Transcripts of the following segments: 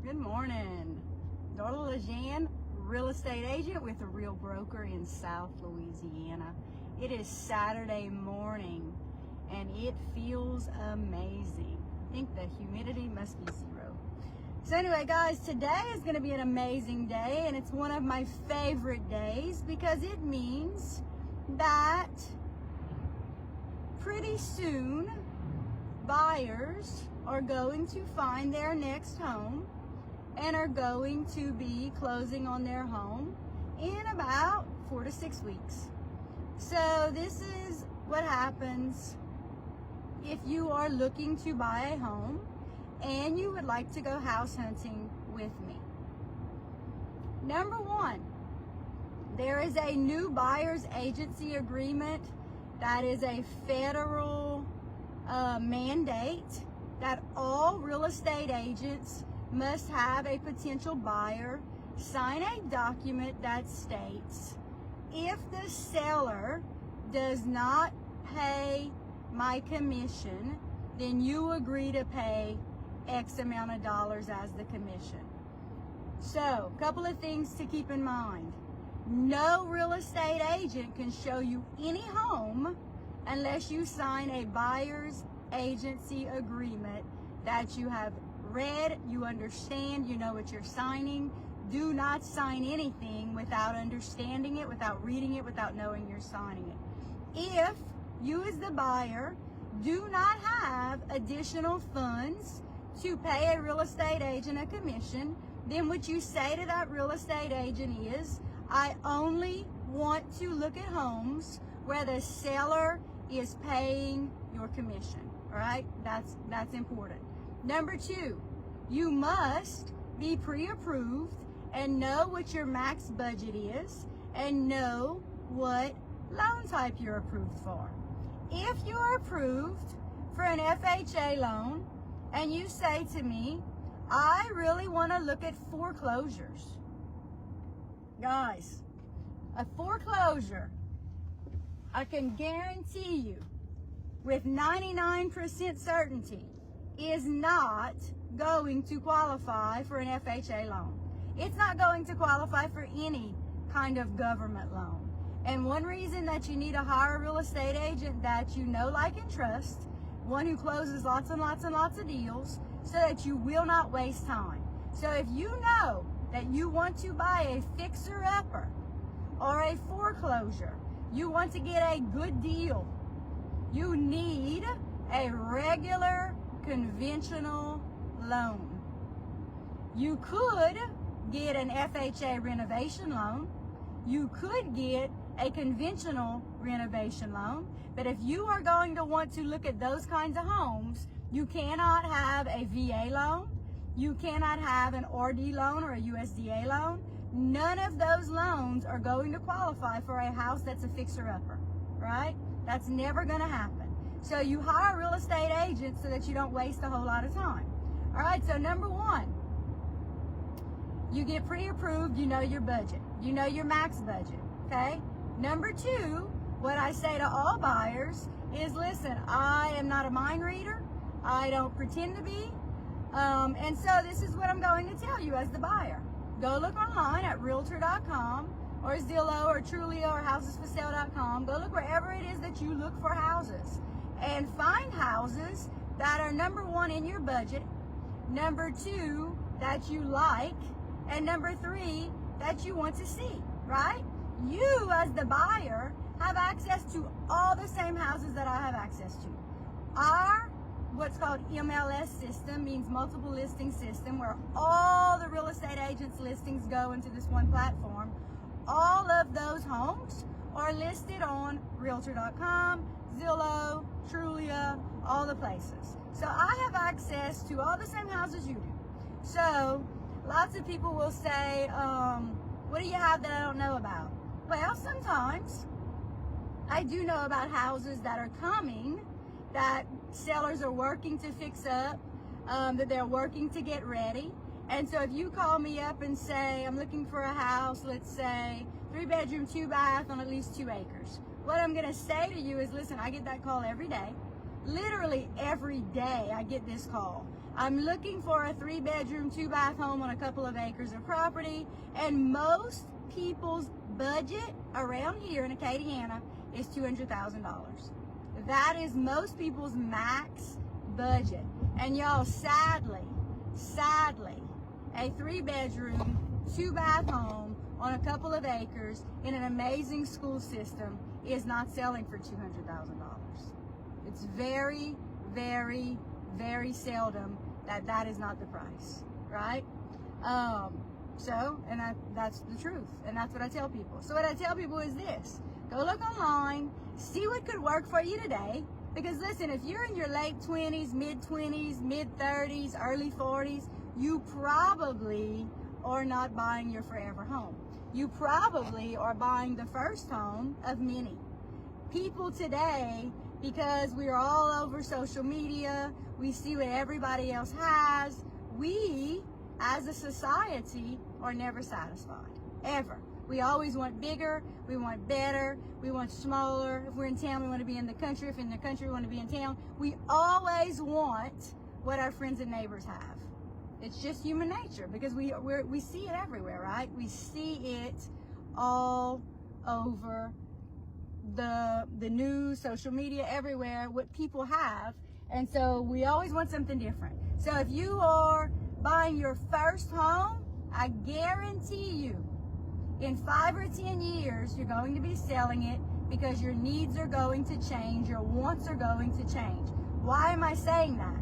Good morning. Darlacansell, real estate agent with a real broker in South Louisiana. It is Saturday morning and it feels amazing. I think the humidity must be 0. So anyway, guys, today is going to be an amazing day, and it's one of my favorite days because it means that pretty soon buyers are going to find their next home and are going to be closing on their home in about 4 to 6 weeks. So this is what happens if you are looking to buy a home and you would like to go house hunting with me. Number one, there is a new buyer's agency agreement that is a federal mandate that all real estate agents must have a potential buyer sign a document that states, if the seller does not pay my commission, then you agree to pay X amount of dollars as the commission. So, a couple of things to keep in mind. No real estate agent can show you any home unless you sign a buyer's agency agreement that you have read, you understand, you know what you're signing. Do not sign anything without understanding it, without reading it, without knowing you're signing it. If you as the buyer do not have additional funds to pay a real estate agent a commission, then what you say to that real estate agent is, I only want to look at homes where the seller is paying your commission. All right, that's important. Number two, you must be pre-approved and know what your max budget is and know what loan type you're approved for. If you're approved for an FHA loan and you say to me, I really want to look at foreclosures. Guys, a foreclosure, I can guarantee you with 99% certainty, is not going to qualify for an FHA loan. It's not going to qualify for any kind of government loan. And one reason that you need to hire a real estate agent that you know, like, and trust, one who closes lots and lots and lots of deals, so that you will not waste time. So if you know that you want to buy a fixer-upper or a foreclosure, you want to get a good deal, you need a regular conventional loan. You could get an FHA renovation loan. You could get a conventional renovation loan. But if you are going to want to look at those kinds of homes, you cannot have a VA loan. You cannot have an RD loan or a USDA loan. None of those loans are going to qualify for a house that's a fixer-upper, right? That's never going to happen. So you hire a real estate agent so that you don't waste a whole lot of time. All right, so number one, you get pre-approved, you know your budget. You know your max budget, okay? Number two, what I say to all buyers is, listen, I am not a mind reader. I don't pretend to be. And so this is what I'm going to tell you as the buyer. Go look online at realtor.com or Zillow or Trulia or housesforsale.com. Go look wherever it is that you look for houses and find houses that are, number one, in your budget, number two, that you like, and number three, that you want to see, right? You as the buyer have access to all the same houses that I have access to. Our what's called MLS system means multiple listing system, where all the real estate agents' listings go into this one platform. All of those homes are listed on realtor.com, Zillow, Trulia, all the places. So I have access to all the same houses you do. So lots of people will say, what do you have that I don't know about? Well, sometimes I do know about houses that are coming that sellers are working to fix up, that they're working to get ready. And so if you call me up and say, I'm looking for a house, let's say 3-bedroom, 2-bath on at least 2 acres. What I'm going to say to you is, listen, I get that call every day. Literally every day I get this call. I'm looking for a 3-bedroom, 2-bath home on a couple of acres of property, and most people's budget around here in Acadiana is $200,000. That is most people's max budget. And y'all, sadly, a 3-bedroom, 2-bath home on a couple of acres in an amazing school system is not selling for $200,000. It's very, very, very seldom that is not the price, right? That's the truth, and that's what I tell people. So what I tell people is this: go look online, see what could work for you today. Because listen, if you're in your late 20s, mid-20s, mid-30s, early 40s, you probably are not buying your forever home. You probably are buying the first home of many. People today, because we are all over social media, we see what everybody else has, we, as a society, are never satisfied, ever. We always want bigger, we want better, we want smaller. If we're in town, we want to be in the country. If in the country, we want to be in town. We always want what our friends and neighbors have. It's just human nature, because we see it everywhere, right? We see it all over the news, social media, everywhere, what people have. And so we always want something different. So if you are buying your first home, I guarantee you, in 5 or 10 years, you're going to be selling it because your needs are going to change, your wants are going to change. Why am I saying that?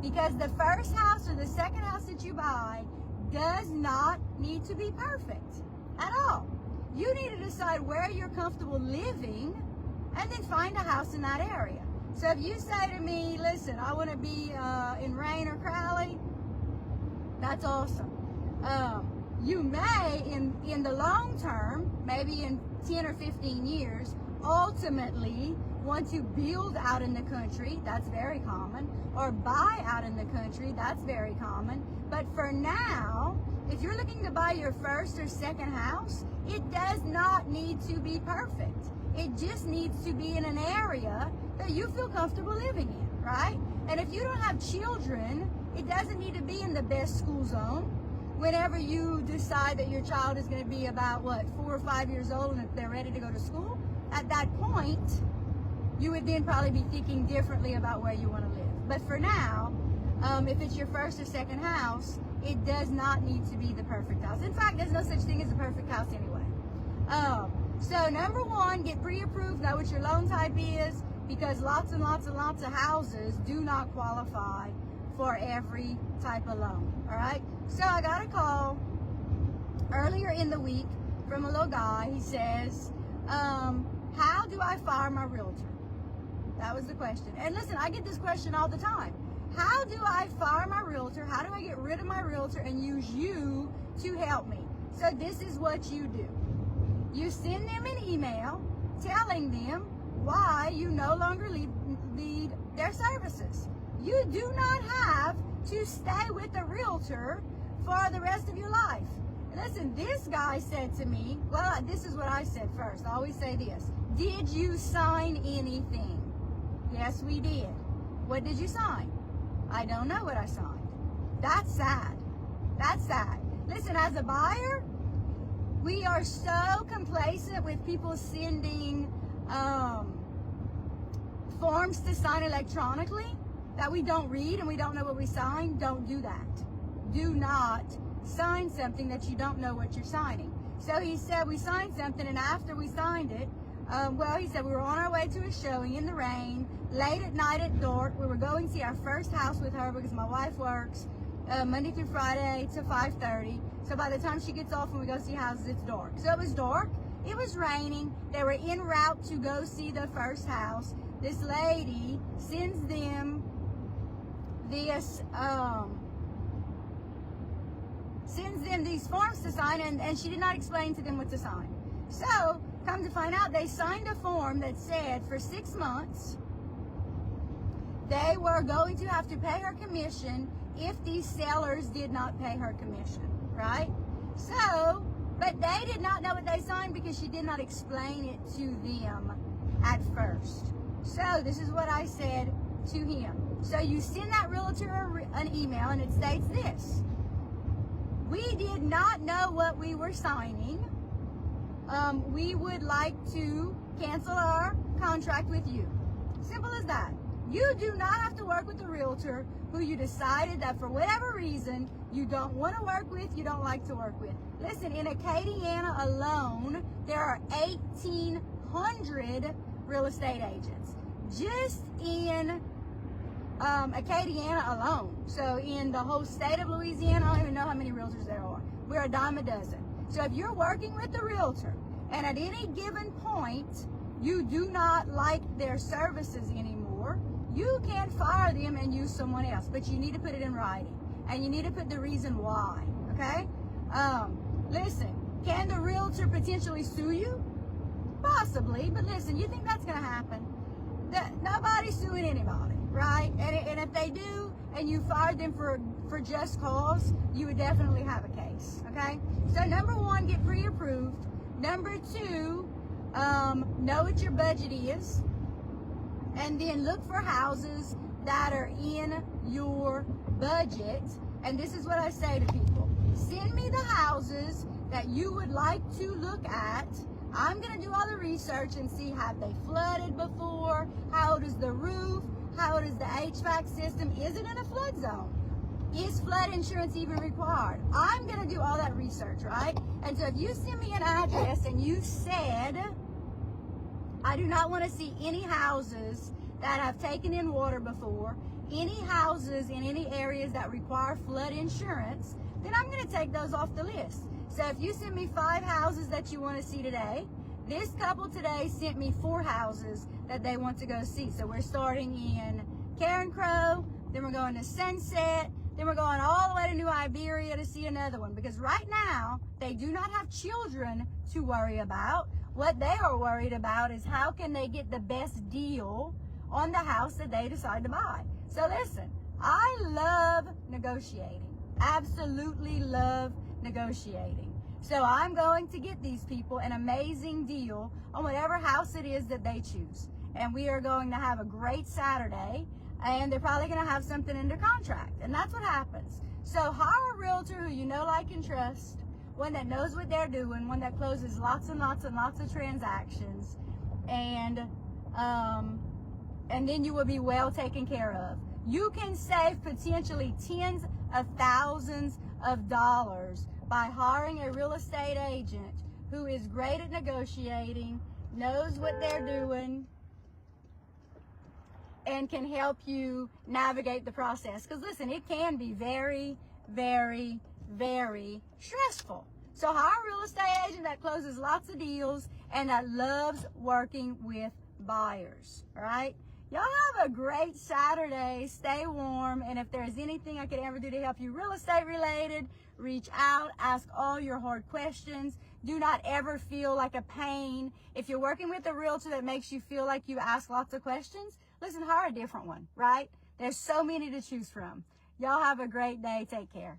Because the first house or the second house that you buy does not need to be perfect at all. You need to decide where you're comfortable living and then find a house in that area. So if you say to me, listen, I want to be in Rain or Crowley, that's awesome. You may, in the long term, maybe in 10 or 15 years, ultimately want to build out in the country, that's very common, or buy out in the country, that's very common. But for now, if you're looking to buy your first or second house, it does not need to be perfect. It just needs to be in an area that you feel comfortable living in, right? And if you don't have children, it doesn't need to be in the best school zone. Whenever you decide that your child is going to be about, 4 or 5 years old, and if they're ready to go to school, at that point, you would then probably be thinking differently about where you want to live. But for now, if it's your first or second house, it does not need to be the perfect house. In fact, there's no such thing as a perfect house anyway. So number one, get pre-approved, know what your loan type is, because lots and lots and lots of houses do not qualify for every type of loan, all right? So I got a call earlier in the week from a little guy. He says, how do I fire my realtor? That was the question. And listen, I get this question all the time. How do I fire my realtor? How do I get rid of my realtor and use you to help me? So this is what you do. You send them an email telling them why you no longer need their services. You do not have to stay with the realtor for the rest of your life. And listen, this guy said to me, well, this is what I said first. I always say this. Did you sign anything? Yes, we did. What did you sign? I don't know what I signed. That's sad. That's sad. Listen, as a buyer, we are so complacent with people sending forms to sign electronically that we don't read and we don't know what we signed. Don't do that. Do not sign something that you don't know what you're signing. So he said we signed something, and after we signed it, he said we were on our way to a showing in the rain, late at night at dark. We were going to see our first house with her because my wife works Monday through Friday to 5:30. So by the time she gets off and we go see houses, it's dark. So it was dark. It was raining. They were en route to go see the first house. This lady sends them these forms to sign, and she did not explain to them what to sign. So, come to find out, they signed a form that said for 6 months they were going to have to pay her commission if these sellers did not pay her commission, right? So, but they did not know what they signed because she did not explain it to them at first. So, this is what I said to him. So you send that realtor an email and it states this: we did not know what we were signing. We would like to cancel our contract with you. Simple as that. You do not have to work with a realtor who you decided that for whatever reason you don't want to work with, you don't like to work with. Listen, in Acadiana alone, there are 1,800 real estate agents. Just in Acadiana alone. So in the whole state of Louisiana, I don't even know how many realtors there are. We're a dime a dozen. So if you're working with a realtor and at any given point you do not like their services anymore, you can fire them and use someone else, but you need to put it in writing and you need to put the reason why, okay? Listen, can the realtor potentially sue you? Possibly, but listen, you think that's gonna happen? Nobody's suing anybody, right? And if they do and you fired them for just cause, you would definitely have a case, okay? So number one, get pre-approved. Number two, know what your budget is, and then look for houses that are in your budget. And this is what I say to people: send me the houses that you would like to look at. I'm going to do all the research and see, have they flooded before? How old is the roof? How old is the HVAC system? Is it in a flood zone? Is flood insurance even required? I'm going to do all that research, right? And so if you send me an address and you said, I do not want to see any houses that have taken in water before, any houses in any areas that require flood insurance, then I'm going to take those off the list. So if you send me 5 houses that you want to see today, this couple today sent me 4 houses that they want to go see. So we're starting in Karen Crow, then we're going to Sunset, then we're going all the way to New Iberia to see another one. Because right now, they do not have children to worry about. What they are worried about is how can they get the best deal on the house that they decide to buy. So listen, I love negotiating. Absolutely love negotiating. So I'm going to get these people an amazing deal on whatever house it is that they choose. And we are going to have a great Saturday, and they're probably going to have something under contract. And that's what happens. So hire a realtor who you know, like, and trust, one that knows what they're doing, one that closes lots and lots and lots of transactions, and then you will be well taken care of. You can save potentially tens of thousands of dollars by hiring a real estate agent who is great at negotiating, knows what they're doing, and can help you navigate the process. Because listen, it can be very, very, very stressful. So hire a real estate agent that closes lots of deals and that loves working with buyers, all right? Y'all have a great Saturday. Stay warm. And if there's anything I could ever do to help you real estate related, reach out, ask all your hard questions. Do not ever feel like a pain. If you're working with a realtor that makes you feel like you ask lots of questions, listen, hire a different one, right? There's so many to choose from. Y'all have a great day. Take care.